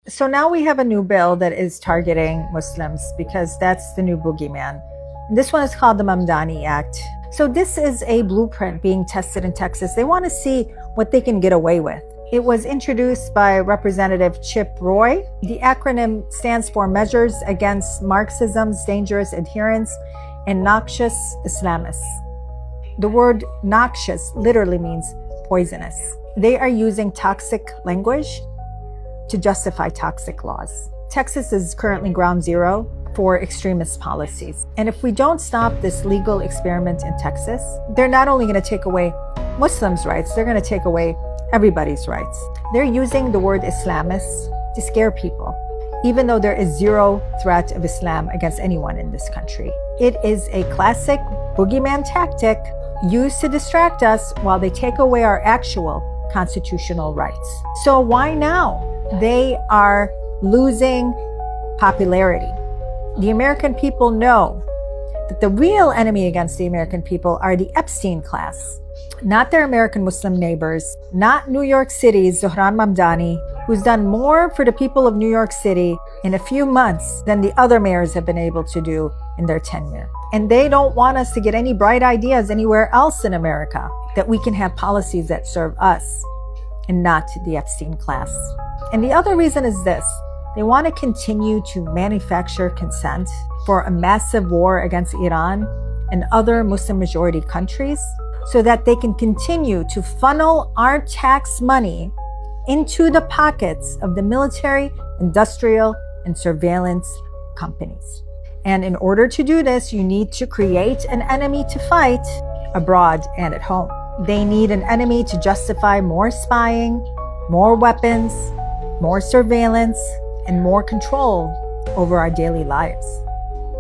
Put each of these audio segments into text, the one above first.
So now we have a new bill that is targeting Muslims because that's the new boogeyman. This one is called the Mamdani Act. So this is a blueprint being tested in Texas. They want to see what they can get away with. It was introduced by Representative Chip Roy. The acronym stands for Measures Against Marxism's Dangerous Adherents and Noxious Islamists. The word noxious literally means poisonous. They are using toxic language to justify toxic laws. Texas is currently ground zero for extremist policies. And if we don't stop this legal experiment in Texas, they're not only going to take away Muslims' rights, they're going to take away everybody's rights. They're using the word Islamist to scare people, even though there is zero threat of Islam against anyone in this country. It is a classic boogeyman tactic used to distract us while they take away our actual constitutional rights. So why now? They are losing popularity. The American people know that the real enemy against the American people are the Epstein class, not their American Muslim neighbors, not New York City's Zohran Mamdani, who's done more for the people of New York City in a few months than the other mayors have been able to do in their tenure. And they don't want us to get any bright ideas anywhere else in America, that we can have policies that serve us and not the Epstein class. And the other reason is this: they want to continue to manufacture consent for a massive war against Iran and other Muslim majority countries so that they can continue to funnel our tax money into the pockets of the military, industrial, and surveillance companies. And in order to do this, you need to create an enemy to fight abroad and at home. They need an enemy to justify more spying, more weapons, more surveillance, and more control over our daily lives.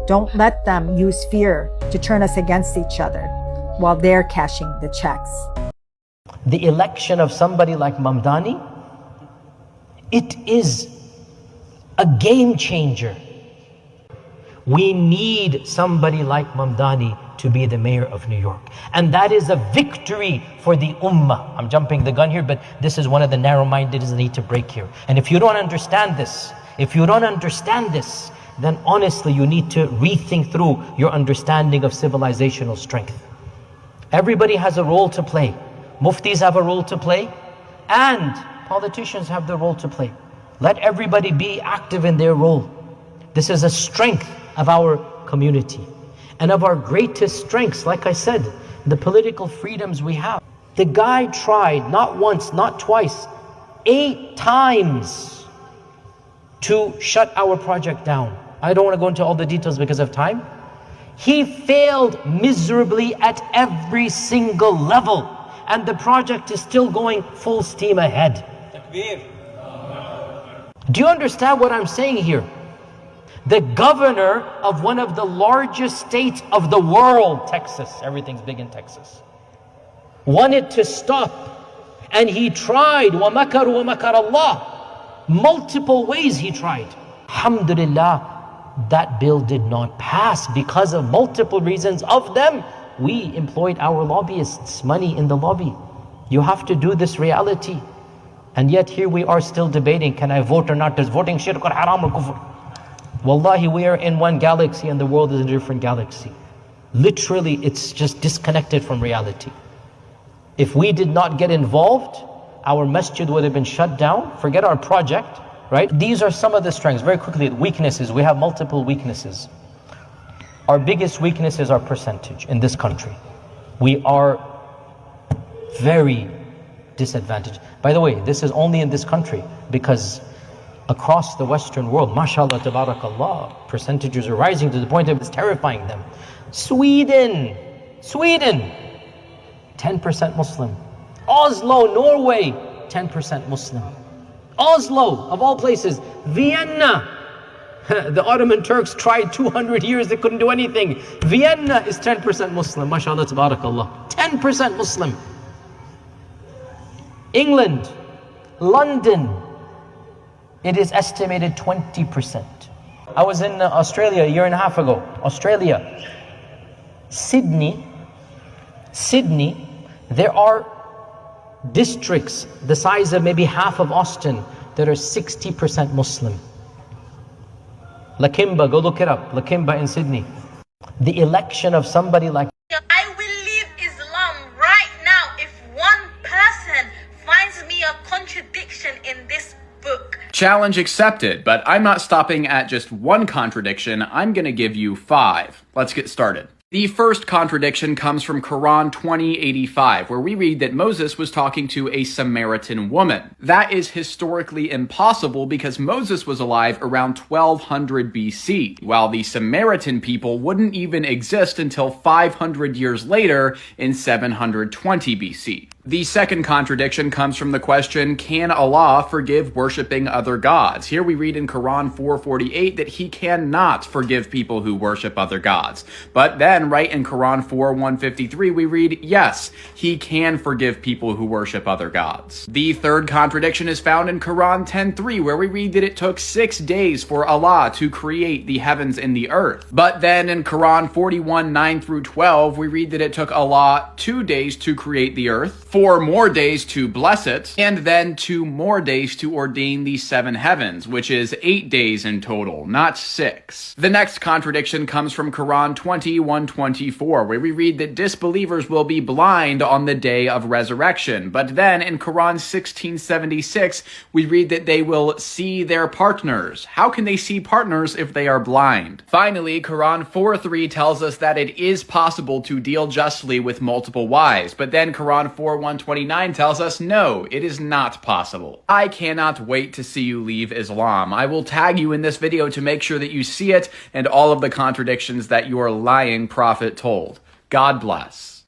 Don't let them use fear to turn us against each other while they're cashing the checks. The election of somebody like Mamdani, it is a game changer. We need somebody like Mamdani to be the mayor of New York. And that is a victory for the ummah. I'm jumping the gun here, but this is one of the narrow-minded that need to break here. And if you don't understand this, then honestly you need to rethink through your understanding of civilizational strength. Everybody has a role to play. Muftis have a role to play, and politicians have the role to play. Let everybody be active in their role. This is a strength of our community. And of our greatest strengths, like I said, the political freedoms we have. The guy tried, not once, not twice, 8 times to shut our project down. I don't want to go into all the details because of time. He failed miserably at every single level, and the project is still going full steam ahead. Takbir. Do you understand what I'm saying here? The governor of one of the largest states of the world, Texas, everything's big in Texas, wanted to stop, and he tried, وَمَكَرُوا وَمَكَرَ اللَّهِ. Multiple ways he tried. Alhamdulillah, that bill did not pass because of multiple reasons. Of them, we employed our lobbyists, money in the lobby. You have to do this reality. And yet here we are still debating, can I vote or not? Does voting shirk or haram or kufr? Wallahi, we are in one galaxy and the world is a different galaxy. Literally, it's just disconnected from reality. If we did not get involved, our masjid would have been shut down. Forget our project, right? These are some of the strengths. Very quickly, weaknesses. We have multiple weaknesses. Our biggest weakness is our percentage in this country. We are very disadvantaged. By the way, this is only in this country, because across the Western world, mashallah, tabarakallah, percentages are rising to the point of it's terrifying them. Sweden, 10% Muslim. Oslo, Norway, 10% Muslim. Oslo, of all places. Vienna, the Ottoman Turks tried 200 years, they couldn't do anything. Vienna is 10% Muslim, mashallah, tabarakallah. 10% Muslim. England, London, it is estimated 20%. I was in Australia a year and a half ago. Australia, Sydney, there are districts the size of maybe half of Austin that are 60% Muslim. Lakemba, go look it up. Lakemba in Sydney. The election of somebody like I will leave Islam right now if one person finds me a contradiction in this book. Challenge accepted, but I'm not stopping at just one contradiction. I'm going to give you 5. Let's get started. The first contradiction comes from Quran 20:85, where we read that Moses was talking to a Samaritan woman. That is historically impossible because Moses was alive around 1200 BC, while the Samaritan people wouldn't even exist until 500 years later in 720 BC. The second contradiction comes from the question, can Allah forgive worshiping other gods? Here we read in Quran 4:48 that he cannot forgive people who worship other gods. But then right in Quran 4:153 we read, yes, he can forgive people who worship other gods. The third contradiction is found in Quran 10:3, where we read that it took 6 days for Allah to create the heavens and the earth. But then in Quran 41:9 through 12 we read that it took Allah 2 days to create the earth, 4 more days to bless it, and then 2 more days to ordain the 7 heavens, which is 8 days in total, not 6. The next contradiction comes from Quran 20:124, where we read that disbelievers will be blind on the day of resurrection. But then in Quran 16:76, we read that they will see their partners. How can they see partners if they are blind? Finally, Quran 4:3 tells us that it is possible to deal justly with multiple wives. But then Quran 4:129 tells us no, it is not possible. I cannot wait to see you leave Islam. I will tag you in this video to make sure that you see it and all of the contradictions that your lying prophet told. God bless.